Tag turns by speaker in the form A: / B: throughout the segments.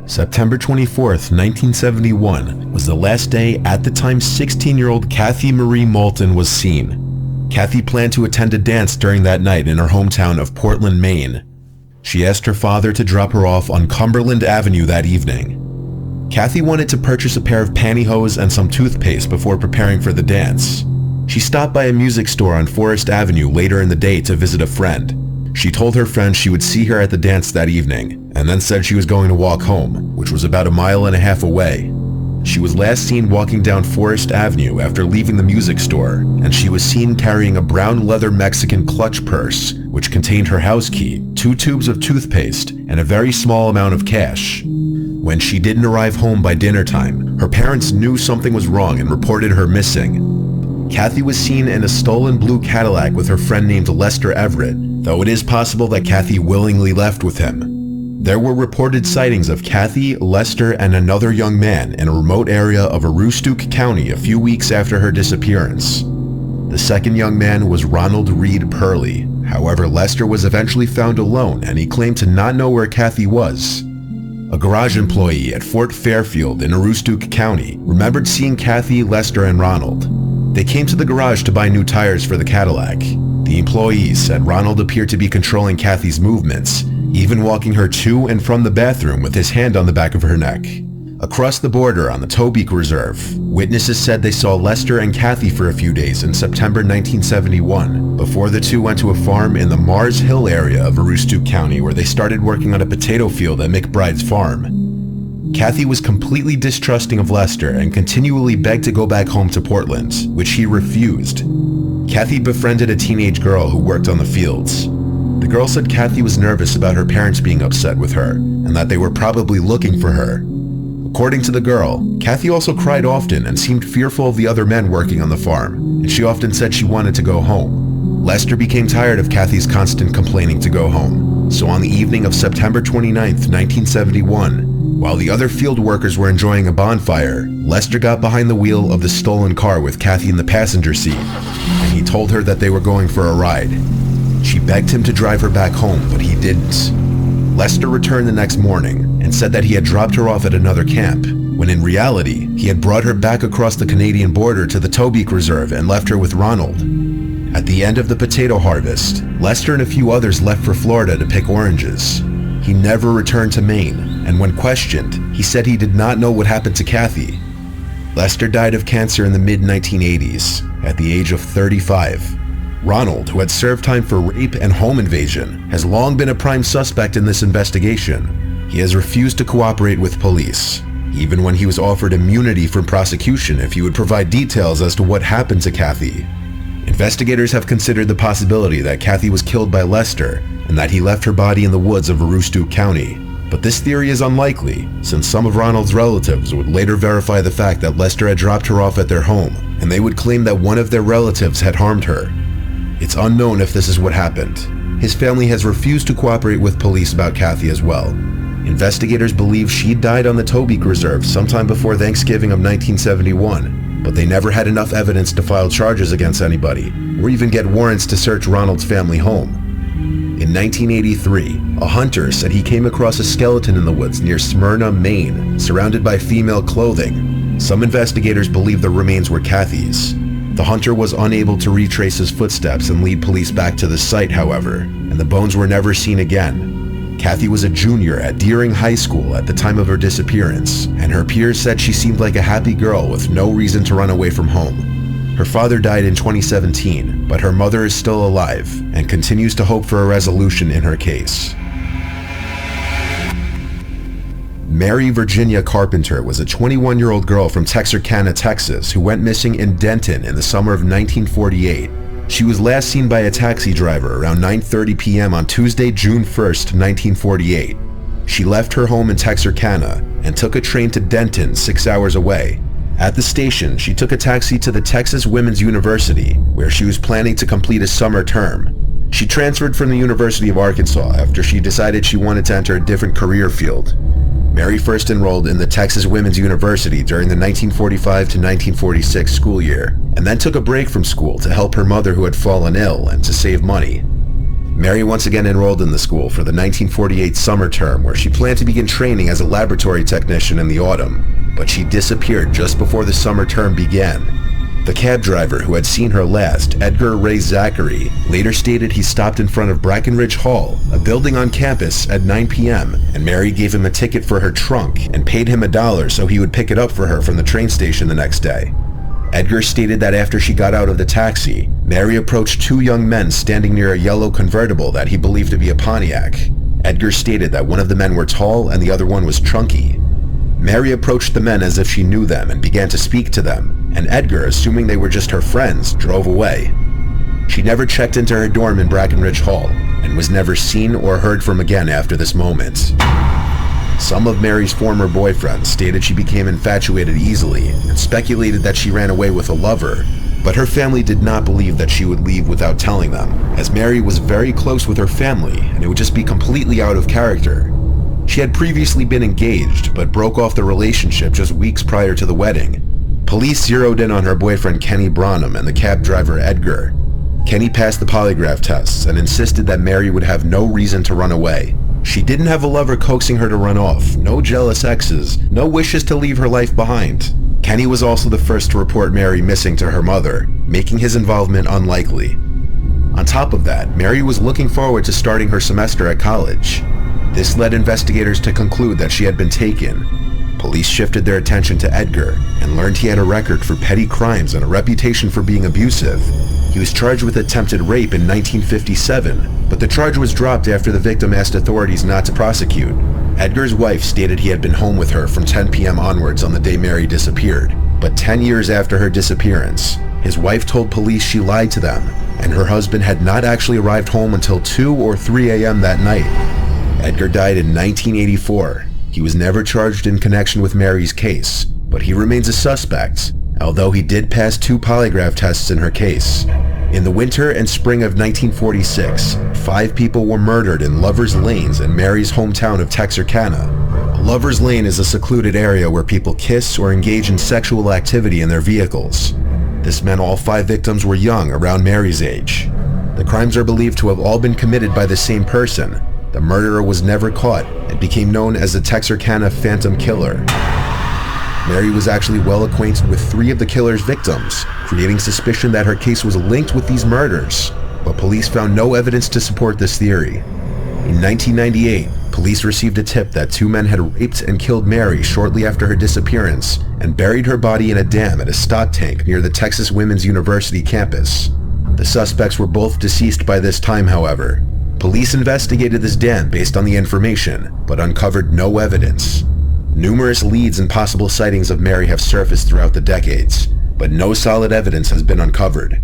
A: September 24th, 1971 was the last day at the time 16-year-old Kathy Marie Moulton was seen. Kathy planned to attend a dance during that night in her hometown of Portland, Maine. She asked her father to drop her off on Cumberland Avenue that evening. Kathy wanted to purchase a pair of pantyhose and some toothpaste before preparing for the dance. She stopped by a music store on Forest Avenue later in the day to visit a friend. She told her friend she would see her at the dance that evening, and then said she was going to walk home, which was about 1.5 miles away. She was last seen walking down Forest Avenue after leaving the music store, and she was seen carrying a brown leather Mexican clutch purse, which contained her house key, 2 tubes of toothpaste, and a very small amount of cash. When she didn't arrive home by dinner time, her parents knew something was wrong and reported her missing. Kathy was seen in a stolen blue Cadillac with her friend named Lester Everett, though it is possible that Kathy willingly left with him. There were reported sightings of Kathy, Lester, and another young man in a remote area of Aroostook County a few weeks after her disappearance. The second young man was Ronald Reed Purley. However, Lester was eventually found alone, and he claimed to not know where Kathy was. A garage employee at Fort Fairfield in Aroostook County remembered seeing Kathy, Lester, and Ronald. They came to the garage to buy new tires for the Cadillac. The employees said Ronald appeared to be controlling Kathy's movements, even walking her to and from the bathroom with his hand on the back of her neck. Across the border on the Tobique Reserve, witnesses said they saw Lester and Kathy for a few days in September 1971, before the two went to a farm in the Mars Hill area of Aroostook County where they started working on a potato field at McBride's farm. Kathy was completely distrusting of Lester and continually begged to go back home to Portland, which he refused. Kathy befriended a teenage girl who worked on the fields. The girl said Kathy was nervous about her parents being upset with her, and that they were probably looking for her. According to the girl, Kathy also cried often and seemed fearful of the other men working on the farm, and she often said she wanted to go home. Lester became tired of Kathy's constant complaining to go home, so on the evening of September 29, 1971, while the other field workers were enjoying a bonfire, Lester got behind the wheel of the stolen car with Kathy in the passenger seat, and he told her that they were going for a ride. She begged him to drive her back home, but he didn't. Lester returned the next morning and said that he had dropped her off at another camp, when in reality, he had brought her back across the Canadian border to the Tobique Reserve and left her with Ronald. At the end of the potato harvest, Lester and a few others left for Florida to pick oranges. He never returned to Maine, and when questioned, he said he did not know what happened to Kathy. Lester died of cancer in the mid-1980s, at the age of 35. Ronald, who had served time for rape and home invasion, has long been a prime suspect in this investigation. He has refused to cooperate with police, even when he was offered immunity from prosecution if he would provide details as to what happened to Kathy. Investigators have considered the possibility that Kathy was killed by Lester and that he left her body in the woods of Aroostook County. But this theory is unlikely, since some of Ronald's relatives would later verify the fact that Lester had dropped her off at their home, and they would claim that one of their relatives had harmed her. It's unknown if this is what happened. His family has refused to cooperate with police about Kathy as well. Investigators believe she died on the Tobique Reserve sometime before Thanksgiving of 1971, but they never had enough evidence to file charges against anybody, or even get warrants to search Ronald's family home. In 1983, a hunter said he came across a skeleton in the woods near Smyrna, Maine, surrounded by female clothing. Some investigators believe the remains were Kathy's. The hunter was unable to retrace his footsteps and lead police back to the site, however, and the bones were never seen again. Kathy was a junior at Deering High School at the time of her disappearance, and her peers said she seemed like a happy girl with no reason to run away from home. Her father died in 2017, but her mother is still alive and continues to hope for a resolution in her case. Mary Virginia Carpenter was a 21-year-old girl from Texarkana, Texas, who went missing in Denton in the summer of 1948. She was last seen by a taxi driver around 9:30 p.m. on Tuesday, June 1st, 1948. She left her home in Texarkana and took a train to Denton, 6 hours away. At the station, she took a taxi to the Texas Women's University, where she was planning to complete a summer term. She transferred from the University of Arkansas after she decided she wanted to enter a different career field. Mary first enrolled in the Texas Women's University during the 1945 to 1946 school year, and then took a break from school to help her mother who had fallen ill and to save money. Mary once again enrolled in the school for the 1948 summer term, where she planned to begin training as a laboratory technician in the autumn, but she disappeared just before the summer term began. The cab driver who had seen her last, Edgar Ray Zachary, later stated he stopped in front of Brackenridge Hall, a building on campus, at 9 p.m., and Mary gave him a ticket for her trunk and paid him $1 so he would pick it up for her from the train station the next day. Edgar stated that after she got out of the taxi, Mary approached two young men standing near a yellow convertible that he believed to be a Pontiac. Edgar stated that one of the men were tall and the other one was chunky. Mary approached the men as if she knew them and began to speak to them, and Edgar, assuming they were just her friends, drove away. She never checked into her dorm in Brackenridge Hall and was never seen or heard from again after this moment. Some of Mary's former boyfriends stated she became infatuated easily and speculated that she ran away with a lover, but her family did not believe that she would leave without telling them, as Mary was very close with her family and it would just be completely out of character. She had previously been engaged, but broke off the relationship just weeks prior to the wedding. Police zeroed in on her boyfriend Kenny Branham and the cab driver Edgar. Kenny passed the polygraph tests and insisted that Mary would have no reason to run away. She didn't have a lover coaxing her to run off, no jealous exes, no wishes to leave her life behind. Kenny was also the first to report Mary missing to her mother, making his involvement unlikely. On top of that, Mary was looking forward to starting her semester at college. This led investigators to conclude that she had been taken. Police shifted their attention to Edgar and learned he had a record for petty crimes and a reputation for being abusive. He was charged with attempted rape in 1957, but the charge was dropped after the victim asked authorities not to prosecute. Edgar's wife stated he had been home with her from 10 p.m. onwards on the day Mary disappeared, but 10 years after her disappearance, his wife told police she lied to them, and her husband had not actually arrived home until 2 or 3 a.m. that night. Edgar died in 1984. He was never charged in connection with Mary's case, but he remains a suspect, although he did pass 2 polygraph tests in her case. In the winter and spring of 1946, 5 people were murdered in Lover's Lanes in Mary's hometown of Texarkana. Lover's Lane is a secluded area where people kiss or engage in sexual activity in their vehicles. This meant all 5 victims were young, around Mary's age. The crimes are believed to have all been committed by the same person. The murderer was never caught and became known as the Texarkana Phantom Killer. Mary was actually well acquainted with 3 of the killer's victims, creating suspicion that her case was linked with these murders, but police found no evidence to support this theory. In 1998, police received a tip that 2 men had raped and killed Mary shortly after her disappearance and buried her body in a dam at a stock tank near the Texas Women's University campus. The suspects were both deceased by this time, however. Police investigated this dam based on the information, but uncovered no evidence. Numerous leads and possible sightings of Mary have surfaced throughout the decades, but no solid evidence has been uncovered.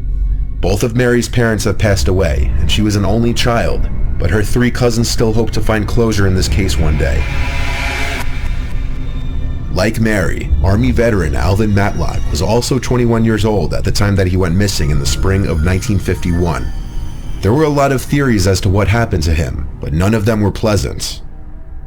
A: Both of Mary's parents have passed away, and she was an only child, but her 3 cousins still hope to find closure in this case one day. Like Mary, Army veteran Alvin Matlock was also 21 years old at the time that he went missing in the spring of 1951. There were a lot of theories as to what happened to him, but none of them were pleasant.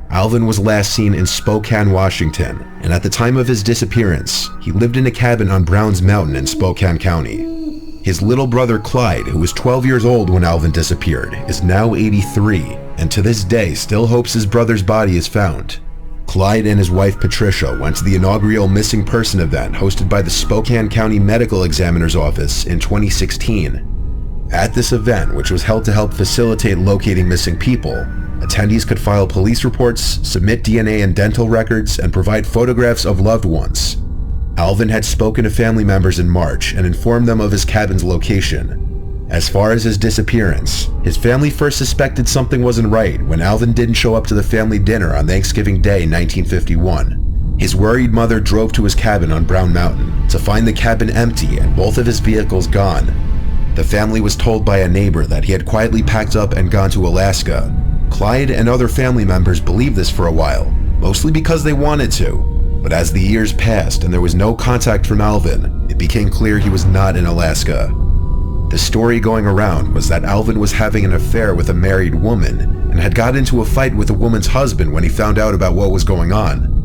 A: Alvin was last seen in Spokane, Washington, and at the time of his disappearance, he lived in a cabin on Browns Mountain in Spokane County. His little brother Clyde, who was 12 years old when Alvin disappeared, is now 83, and to this day still hopes his brother's body is found. Clyde and his wife Patricia went to the inaugural missing person event hosted by the Spokane County Medical Examiner's Office in 2016. At this event, which was held to help facilitate locating missing people, attendees could file police reports, submit DNA and dental records, and provide photographs of loved ones. Alvin had spoken to family members in March and informed them of his cabin's location. As far as his disappearance, his family first suspected something wasn't right when Alvin didn't show up to the family dinner on Thanksgiving Day 1951. His worried mother drove to his cabin on Brown Mountain to find the cabin empty and both of his vehicles gone. The family was told by a neighbor that he had quietly packed up and gone to Alaska. Clyde and other family members believed this for a while, mostly because they wanted to. But as the years passed and there was no contact from Alvin, it became clear he was not in Alaska. The story going around was that Alvin was having an affair with a married woman and had got into a fight with the woman's husband when he found out about what was going on.